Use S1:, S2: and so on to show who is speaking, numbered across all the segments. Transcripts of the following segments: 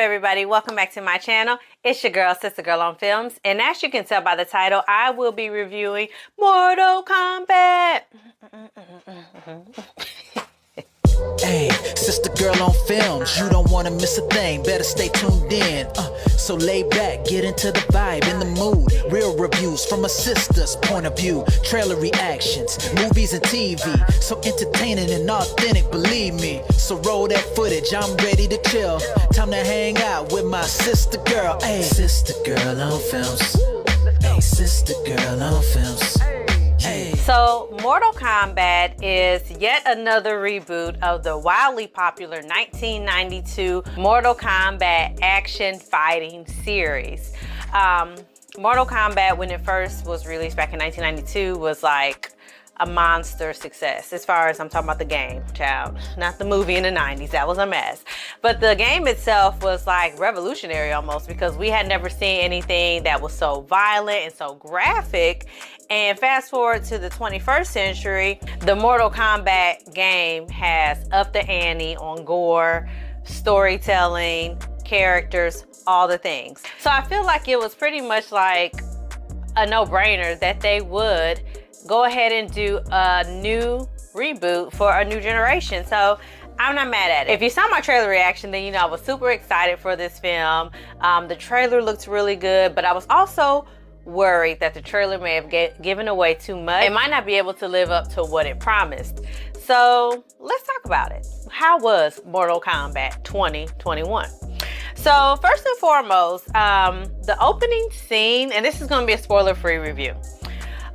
S1: everybody? Welcome back to my channel. It's your girl, Sister Girl on Films. And as you can tell by the title, I will be reviewing Mortal Kombat.
S2: Hey, Sister Girl on Films, you don't want to miss a thing, better stay tuned in. So lay back, get into the vibe, in the mood. Real reviews from a sister's point of view. Trailer reactions, movies and TV. So entertaining and authentic, believe me. So roll that footage, I'm ready to chill. Time to hang out with my sister girl. Hey, Sister Girl on Films. Hey, Sister Girl on Films.
S1: So, Mortal Kombat is yet another reboot of the wildly popular 1992 Mortal Kombat action fighting series. Mortal Kombat, when it first was released back in 1992, was like a monster success as far as I'm talking about the game, child. Not the movie in the 90s, that was a mess. But the game itself was like revolutionary almost, because we had never seen anything that was so violent and so graphic. And fast forward to the 21st century, the Mortal Kombat game has upped the ante on gore, storytelling, characters, all the things. So I feel like it was pretty much like a no-brainer that they would go ahead and do a new reboot for a new generation. So I'm not mad at it. If you saw my trailer reaction, then you know I was super excited for this film. The trailer looked really good, but I was also worried that the trailer may have given away too much. It might not be able to live up to what it promised. So let's talk about it. How was Mortal Kombat 2021? So first and foremost, the opening scene, and this is going to be a spoiler-free review.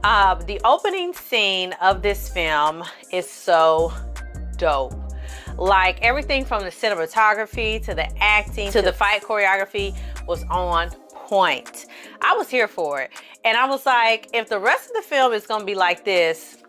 S1: The opening scene of this film is so dope. Like everything from the cinematography to the acting to the fight choreography was on point. I was here for it. And I was like, if the rest of the film is going to be like this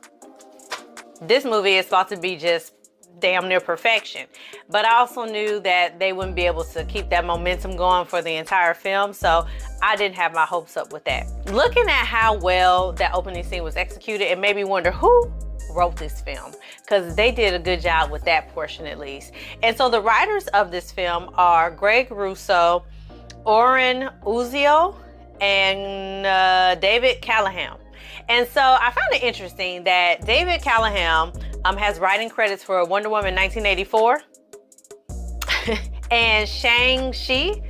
S1: movie is about to be just damn near perfection. But I also knew that they wouldn't be able to keep that momentum going for the entire film, so I didn't have my hopes up with that. Looking at how well that opening scene was executed, it made me wonder who wrote this film, because they did a good job with that portion at least. And so the writers of this film are Greg Russo, Oren Uziel, and David Callahan. And so I found it interesting that David Callahan has writing credits for Wonder Woman 1984 and Shang-Chi,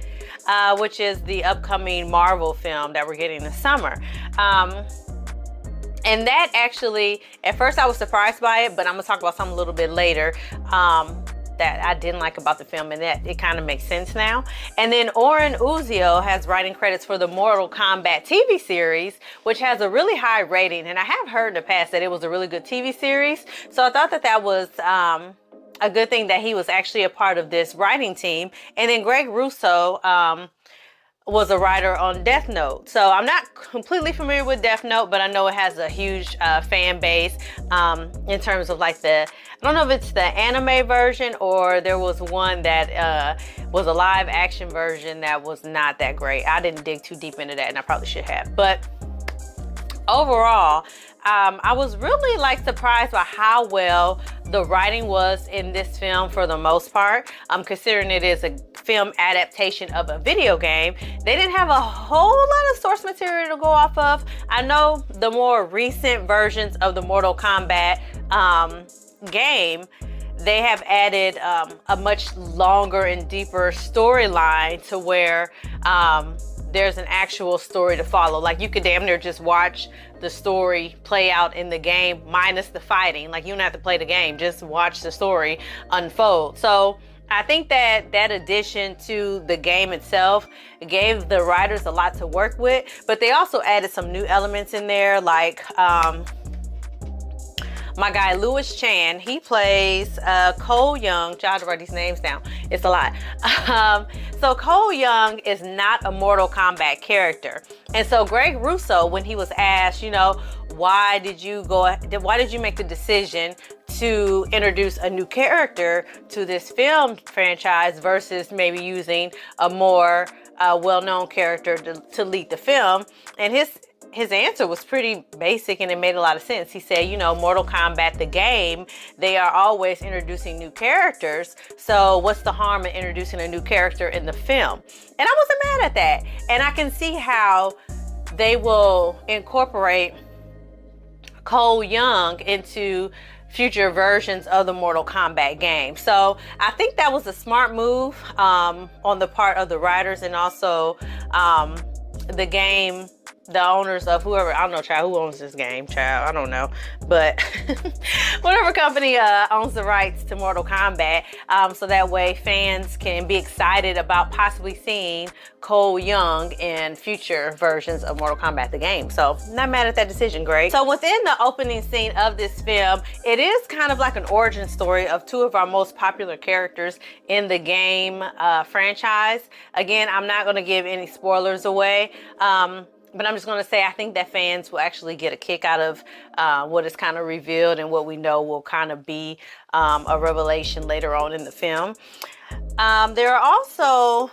S1: which is the upcoming Marvel film that we're getting this summer. And that actually, at first I was surprised by it, but I'm gonna talk about something a little bit later that I didn't like about the film, and that it kind of makes sense now. And then Oren Uziel has writing credits for the Mortal Kombat TV series, which has a really high rating. And I have heard in the past that it was a really good TV series. So I thought that that was a good thing that he was actually a part of this writing team. And then Greg Russo was a writer on Death Note. So I'm not completely familiar with Death Note, but I know it has a huge fan base in terms of like I don't know if it's the anime version or there was one that was a live action version that was not that great. I didn't dig too deep into that, and I probably should have. But overall, I was really like surprised by how well the writing was in this film for the most part. Considering it is a film adaptation of a video game, they didn't have a whole lot of source material to go off of. I know the more recent versions of the Mortal Kombat game, they have added a much longer and deeper storyline to where there's an actual story to follow. Like you could damn near just watch the story play out in the game minus the fighting. Like you don't have to play the game, just watch the story unfold. So I think that that addition to the game itself gave the writers a lot to work with, but they also added some new elements in there, like my guy Louis Chan, he plays Cole Young. I have to write these names down. It's a lot. So Cole Young is not a Mortal Kombat character. And so Greg Russo, when he was asked, you know, why did you make the decision to introduce a new character to this film franchise versus maybe using a more well-known character to lead the film? And his his answer was pretty basic and it made a lot of sense. He said, you know, Mortal Kombat, the game, they are always introducing new characters. So what's the harm in introducing a new character in the film? And I wasn't mad at that. And I can see how they will incorporate Cole Young into future versions of the Mortal Kombat game. So I think that was a smart move on the part of the writers, and also the game, the owners of whoever, I don't know, child, who owns this game, child, I don't know, but whatever company owns the rights to Mortal Kombat, so that way fans can be excited about possibly seeing Cole Young in future versions of Mortal Kombat, the game. So not mad at that decision, Greg. So within the opening scene of this film, it is kind of like an origin story of two of our most popular characters in the game franchise. Again, I'm not going to give any spoilers away, but I'm just going to say I think that fans will actually get a kick out of what is kind of revealed and what we know will kind of be a revelation later on in the film. There are also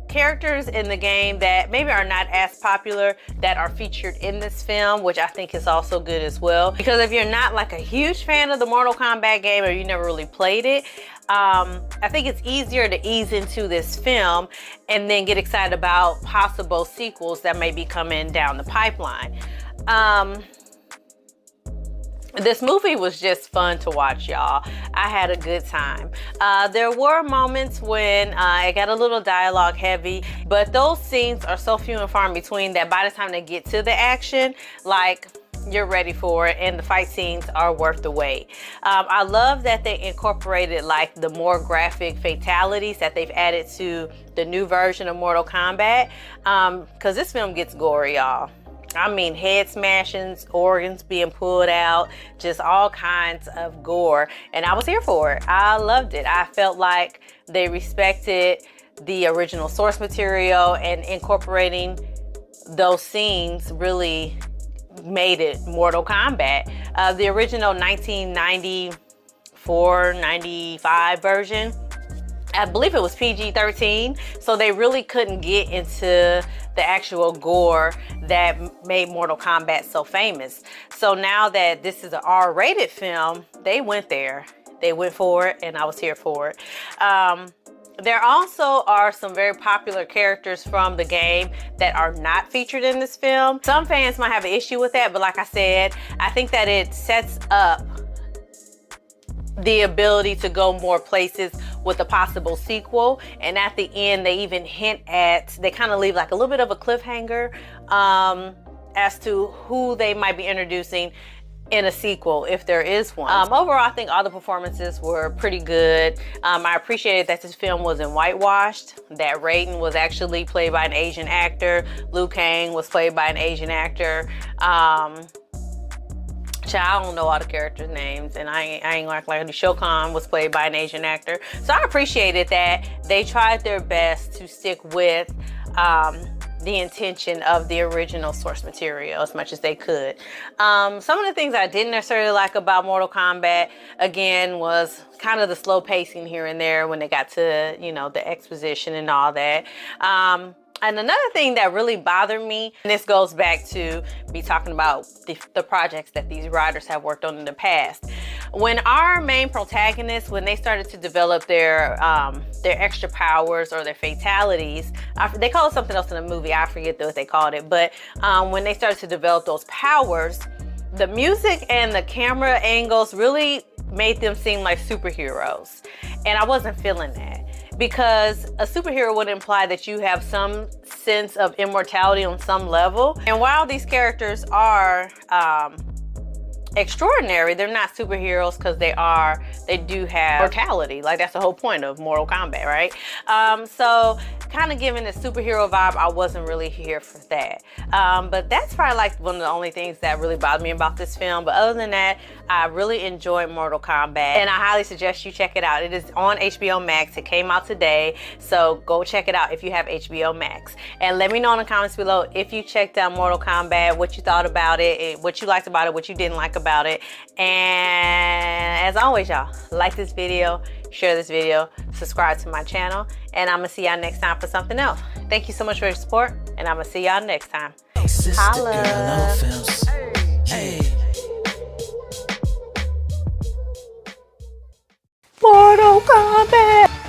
S1: characters in the game that maybe are not as popular that are featured in this film, which I think is also good as well. Because if you're not like a huge fan of the Mortal Kombat game, or you never really played it, I think it's easier to ease into this film and then get excited about possible sequels that may be coming down the pipeline. This movie was just fun to watch, y'all. I had a good time. There were moments when it got a little dialogue heavy, but those scenes are so few and far in between that by the time they get to the action, like, you're ready for it, and the fight scenes are worth the wait. I love that they incorporated like the more graphic fatalities that they've added to the new version of Mortal Kombat, because this film gets gory, y'all. I mean, head smashings, organs being pulled out, just all kinds of gore. And I was here for it. I loved it. I felt like they respected the original source material, and incorporating those scenes really made it Mortal Kombat. The original 1994-95 version, I believe it was PG-13, so they really couldn't get into the actual gore that made Mortal Kombat so famous. So now that this is an R-rated film, they went there. They went for it, and I was here for it. There also are some very popular characters from the game that are not featured in this film. Some fans might have an issue with that, but like I said, I think that it sets up the ability to go more places with a possible sequel. And at the end, they even hint at, they kind of leave like a little bit of a cliffhanger as to who they might be introducing in a sequel, if there is one. Overall, I think all the performances were pretty good. I appreciated that this film wasn't whitewashed, that Raiden was actually played by an Asian actor, Liu Kang was played by an Asian actor. I don't know all the characters' names, and I ain't gonna act like Shao Kahn was played by an Asian actor. So I appreciated that they tried their best to stick with the intention of the original source material as much as they could. Some of the things I didn't necessarily like about Mortal Kombat, again, was kind of the slow pacing here and there when they got to, you know, the exposition and all that. And another thing that really bothered me, and this goes back to me talking about the projects that these writers have worked on in the past. When our main protagonists, when they started to develop their extra powers or their fatalities, they call it something else in the movie, I forget what they called it, but when they started to develop those powers, the music and the camera angles really made them seem like superheroes. And I wasn't feeling that. Because a superhero would imply that you have some sense of immortality on some level. And while these characters are extraordinary, they're not superheroes because they do have mortality. Like, that's the whole point of Mortal Kombat, right? So kind of giving the superhero vibe, I wasn't really here for that. But that's probably like one of the only things that really bothered me about this film. But other than that, I really enjoyed Mortal Kombat, and I highly suggest you check it out. It is on HBO Max. It came out today, so go check it out if you have HBO Max. And let me know in the comments below if you checked out Mortal Kombat, what you thought about it, what you liked about it, what you didn't like about it. And as always, y'all, like this video, share this video, subscribe to my channel, and I'm gonna see y'all next time for something else. Thank you so much for your support, and I'm gonna see y'all next time.
S2: Sista
S1: Holla.
S2: Girl on films. Hey.
S1: Mortal Kombat.